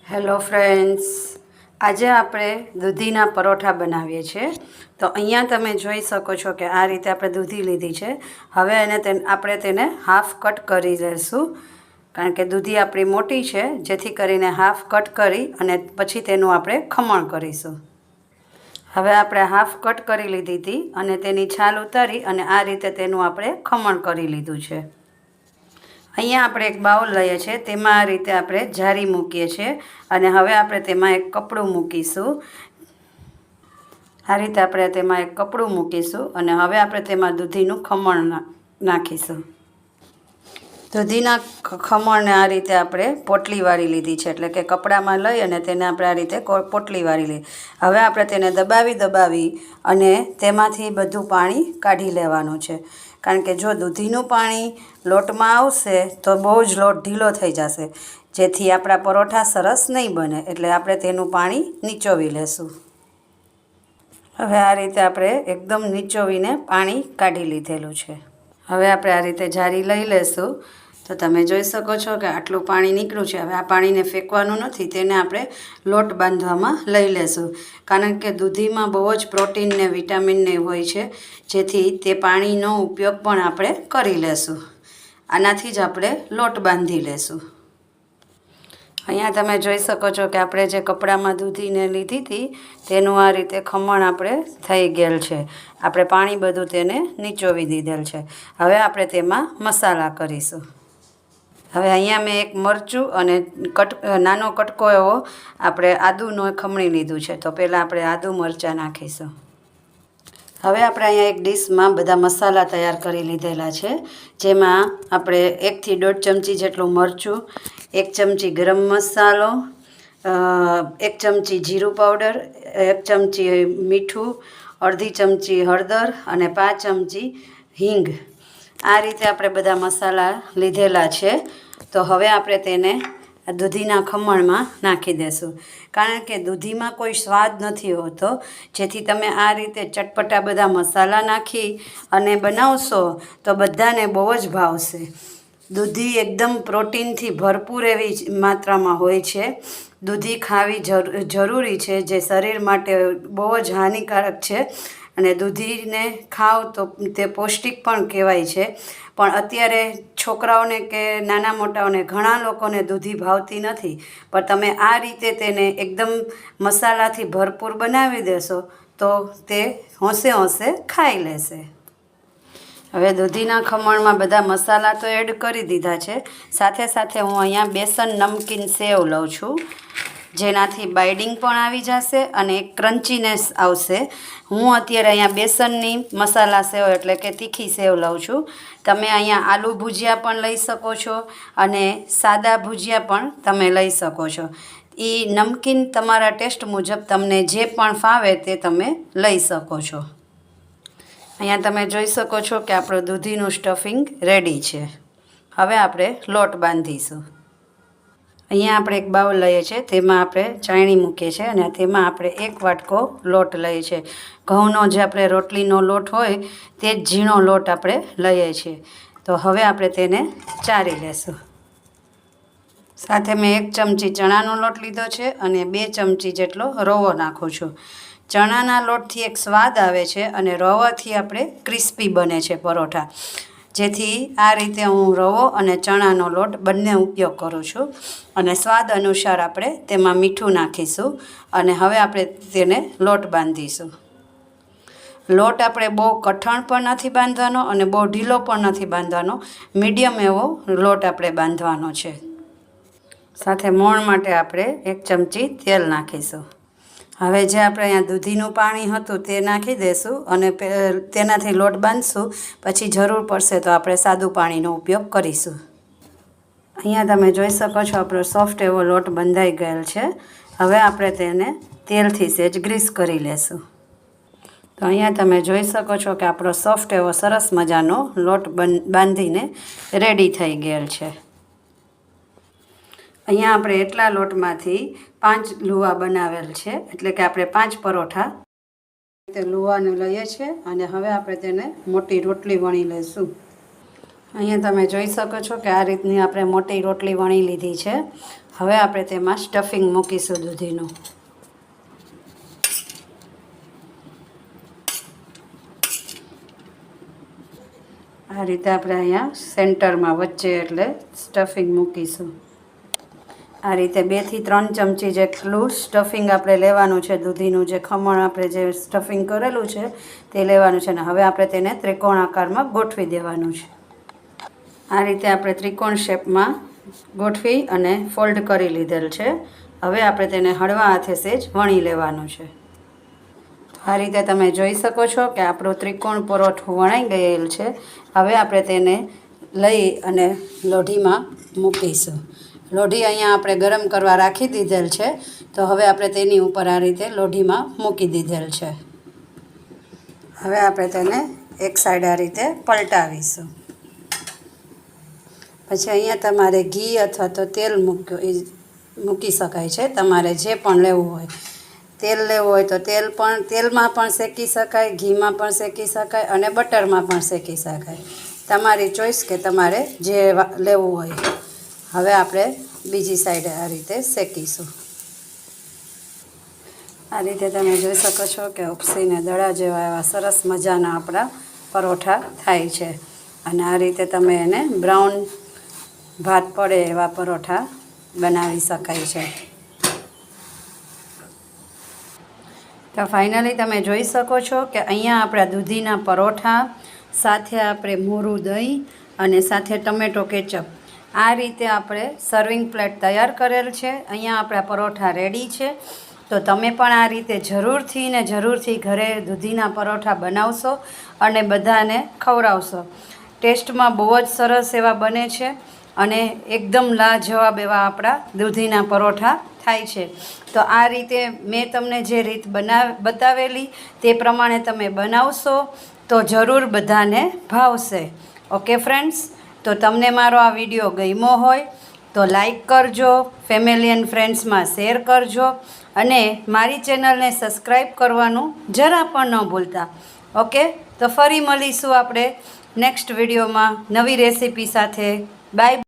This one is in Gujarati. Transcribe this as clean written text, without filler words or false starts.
હેલો ફ્રેન્ડ્સ, આજે આપણે દૂધીના પરોઠા બનાવીએ છીએ। તો અહીંયા તમે જોઈ શકો છો કે આ રીતે આપણે દૂધી લીધી છે। હવે આપણે તેને હાફ કટ કરી લઈશું, કારણ કે દૂધી આપણી મોટી છે, જેથી કરીને હાફ કટ કરી અને પછી તેનું આપણે ખમણ કરીશું। હવે આપણે હાફ કટ કરી લીધી હતી અને તેની છાલ ઉતારી અને આ રીતે તેનું આપણે ખમણ કરી લીધું છે। અહીંયા આપણે એક બાઉલ લઈએ છીએ, તેમાં આ રીતે આપણે જારી મૂકીએ છીએ અને હવે આપણે તેમાં એક કપડું મૂકીશું। આ રીતે આપણે તેમાં એક કપડું મૂકીશું અને હવે આપણે તેમાં દૂધીનું ખમણ નાખીશું। દૂધીના ખમણને આ રીતે આપણે પોટલી વાળી લીધી છે, એટલે કે કપડામાં લઈ અને તેને આપણે આ રીતે પોટલી વાળી લઈ। હવે આપણે તેને દબાવી અને તેમાંથી બધું પાણી કાઢી લેવાનું છે, કારણ કે જો દૂધીનું પાણી લોટમાં આવશે તો બહુ જ લોટ ઢીલો થઈ જશે, જેથી આપણા પરોઠા સરસ નહીં બને। એટલે આપણે તેનું પાણી નીચોવી લેશું। હવે આ રીતે આપણે એકદમ નીચોવીને પાણી કાઢી લીધેલું છે। હવે આપણે આ રીતે જારી લઈ લેશું। તો તમે જોઈ શકો છો કે આટલું પાણી નીકળ્યું છે। હવે આ પાણીને ફેંકવાનું નથી, તેને આપણે લોટ બાંધવામાં લઈ લેશું, કારણ કે દૂધીમાં બહુ જ પ્રોટીન ને વિટામિન ને હોય છે, જેથી તે પાણીનો ઉપયોગ પણ આપણે કરી લેશું। આનાથી જ આપણે લોટ બાંધી લેશું। અહીંયા તમે જોઈ શકો છો કે આપણે જે કપડામાં દૂધીને લીધી હતી તેનું આ રીતે ખમણ આપણે થઈ ગયેલ છે। આપણે પાણી બધું તેને નીચોવી દીધેલ છે। હવે આપણે તેમાં મસાલા કરીશું। હવે અહીંયા મેં એક મરચું અને નાનો કટકો એવો આપણે આદુનો ખમણી લીધું છે। તો પહેલાં આપણે આદુ મરચાં નાખીશું। હવે આપણે અહીંયા એક ડીશમાં બધા મસાલા તૈયાર કરી લીધેલા છે, જેમાં આપણે 1 થી 1.5 ચમચી જેટલું મરચું, 1 ચમચી ગરમ મસાલો, 1 ચમચી જીરું પાવડર, 1 ચમચી મીઠું, અડધી ચમચી હળદર અને 5 ચમચી હિંગ, આ રીતે આપણે બધા મસાલા લીધેલા છે। તો હવે આપણે તેને દૂધીના ખમણમાં નાખી દેશું, કારણ કે દૂધીમાં કોઈ સ્વાદ નથી હોતો, જેથી તમે આ રીતે ચટપટા બધા મસાલા નાખી અને બનાવશો તો બધાને બહુ જ ભાવશે। દૂધી એકદમ પ્રોટીનથી ભરપૂર એવી માત્રામાં હોય છે। દૂધી ખાવી જરૂરી છે, જે શરીર માટે બહુ જ હાનિકારક છે, અને દૂધીને ખાવ તો તે પૌષ્ટિક પણ કહેવાય છે। પણ અત્યારે છોકરાઓને કે નાના મોટાઓને ઘણા લોકોને દૂધી ભાવતી નથી, પણ તમે આ રીતે તેને એકદમ મસાલાથી ભરપૂર બનાવી દેશો તો તે હોંશે ખાઈ લેશે। હવે દૂધીના ખમણમાં બધા મસાલા તો એડ કરી દીધા છે, સાથે સાથે હું અહીંયા બેસન નમકીન સેવ લઉં છું, જેનાથી બાઇડિંગ પણ આવી જશે અને ક્રન્ચીનેસ આવશે। હું અત્યારે અહીંયા બેસનની મસાલા સેવ એટલે કે તીખી સેવ લઉં છું। તમે અહીંયા આલુ ભુજિયા પણ લઈ શકો છો અને સાદા ભુજિયા પણ તમે લઈ શકો છો। એ નમકીન તમારા ટેસ્ટ મુજબ તમને જે પણ ફાવે તે તમે લઈ શકો છો। અહીંયા તમે જોઈ શકો છો કે આપણું દૂધીનું સ્ટફિંગ રેડી છે। હવે આપણે લોટ બાંધીશું। અહીંયા આપણે એક બાઉલ લઈએ છીએ, તેમાં આપણે ચાયણી મૂકીએ છીએ અને તેમાં આપણે 1 વાટકો લોટ લઈએ છીએ। ઘઉંનો જે આપણે રોટલીનો લોટ હોય તે જ ઝીણો લોટ આપણે લઈએ છીએ। તો હવે આપણે તેને ચારી લેશું। સાથે મેં 1 ચમચી ચણાનો લોટ લીધો છે અને 2 ચમચી જેટલો રવો નાખું છું। ચણાના લોટથી એક સ્વાદ આવે છે અને રવાથી આપણે ક્રિસ્પી બને છે પરોઠા, જેથી આ રીતે હું રવો અને ચણાનો લોટ બંને ઉપયોગ કરું છું। અને સ્વાદ અનુસાર આપણે તેમાં મીઠું નાખીશું અને હવે આપણે તેને લોટ બાંધીશું। લોટ આપણે બહુ કઠણ પણ નથી બાંધવાનો અને બહુ ઢીલો પણ નથી બાંધવાનો, મીડિયમ એવો લોટ આપણે બાંધવાનો છે। સાથે મોણ માટે આપણે 1 ચમચી તેલ નાખીશું। હવે જે આપણે અહીંયા દૂધીનું પાણી હતું તે નાખી દઈશું અને તેનાથી લોટ બાંધશું, પછી જરૂર પડશે તો આપણે સાદું પાણીનો ઉપયોગ કરીશું। અહીંયા તમે જોઈ શકો છો આપણો સોફ્ટ એવો લોટ બંધાઈ ગયેલ છે। હવે આપણે તેને તેલથી સહેજ ગ્રીસ કરી લેશું। તો અહીંયા તમે જોઈ શકો છો કે આપણો સોફ્ટ એવો સરસ મજાનો લોટ બાંધીને રેડી થઈ ગયેલ છે। અહીંયા આપણે એટલા લોટમાંથી 5 લુવા બનાવેલ છે, એટલે કે આપણે 5 પરોઠા તે લુવાને લઈએ છીએ અને હવે આપણે તેને મોટી રોટલી વણી લઈશું। અહીંયા તમે જોઈ શકો છો કે આ રીતની આપણે મોટી રોટલી વણી લીધી છે. હવે આપણે તેમાં સ્ટફિંગ મૂકીશું દૂધીનું. આ રીતે આપણે અહીંયા સેન્ટરમાં વચ્ચે એટલે સ્ટફિંગ મૂકીશું. આ રીતે 2 થી 3 ચમચી જેટલું સ્ટફિંગ આપણે લેવાનું છે. દૂધીનું જે ખમણ આપણે જે સ્ટફિંગ કરેલું છે તે લેવાનું છે. અને હવે આપણે તેને ત્રિકોણ આકારમાં ગોઠવી દેવાનું છે. આ રીતે આપણે ત્રિકોણ શેપમાં ગોઠવી અને ફોલ્ડ કરી લીધેલ છે. હવે આપણે તેને હળવા હાથે સેજ વણી લેવાનું છે. આ રીતે તમે જોઈ શકો છો કે આપણું ત્રિકોણ પરોઠું વણાઈ ગયેલ છે. હવે આપણે તેને લઈ અને લોઢીમાં મૂકીશું. લોઢી અહીંયા આપણે ગરમ કરવા રાખી દીધેલ છે. તો હવે આપણે તેની ઉપર આ રીતે લોઢીમાં મૂકી દીધેલ છે. હવે આપણે તેને એક સાઈડ આ રીતે પલટાવીશું. પછી અહીંયા તમારે ઘી અથવા તો તેલ મૂકી શકાય છે. તમારે જે પણ લેવું હોય, તેલ લેવું હોય તો તેલમાં પણ શેકી શકાય, ઘીમાં પણ શેકી શકાય અને બટરમાં પણ શેકી શકાય. તમારી ચોઈસ કે તમારે જે લેવું હોય. હવે આપણે બીજી સાઈડે આ રીતે શેકીશું. આ રીતે તમે જોઈ શકો છો કે ઉપસીને દડા જેવા એવા સરસ મજાના આપણા પરોઠા થાય છે. અને આ રીતે તમે એને બ્રાઉન ભાત પડે એવા પરોઠા બનાવી શકાય છે. તો ફાઇનલી તમે જોઈ શકો છો કે અહીંયા આપણા દૂધીના પરોઠા સાથે આપણે મોરું દહીં અને સાથે ટમેટો કેચઅપ આ રીતે આપણે સર્વિંગ પ્લેટ તૈયાર કરેલ છે. અહીંયા આપણા પરોઠા રેડી છે. તો તમે પણ આ રીતે જરૂરથી ઘરે દૂધીના પરોઠા બનાવશો અને બધાને ખવડાવશો. ટેસ્ટમાં બહુ જ સરસ એવા બને છે અને એકદમ લાજવાબ એવા આપણા દૂધીના પરોઠા થાય છે. તો આ રીતે મેં તમને જે રીત બતાવેલી તે પ્રમાણે તમે બનાવશો તો જરૂર બધાને ભાવશે. ઓકે ફ્રેન્ડ્સ, તો તમને મારો આ વિડીયો ગમ્યો હોય તો લાઈક કરજો, ફેમિલી એન્ડ ફ્રેન્ડ્સમાં શેર કરજો અને મારી ચેનલને સબસ્ક્રાઈબ કરવાનું જરા પણ ન ભૂલતા. ઓકે, તો ફરી મળીશું આપણે નેક્સ્ટ વિડીયોમાં નવી રેસીપી સાથે. બાય.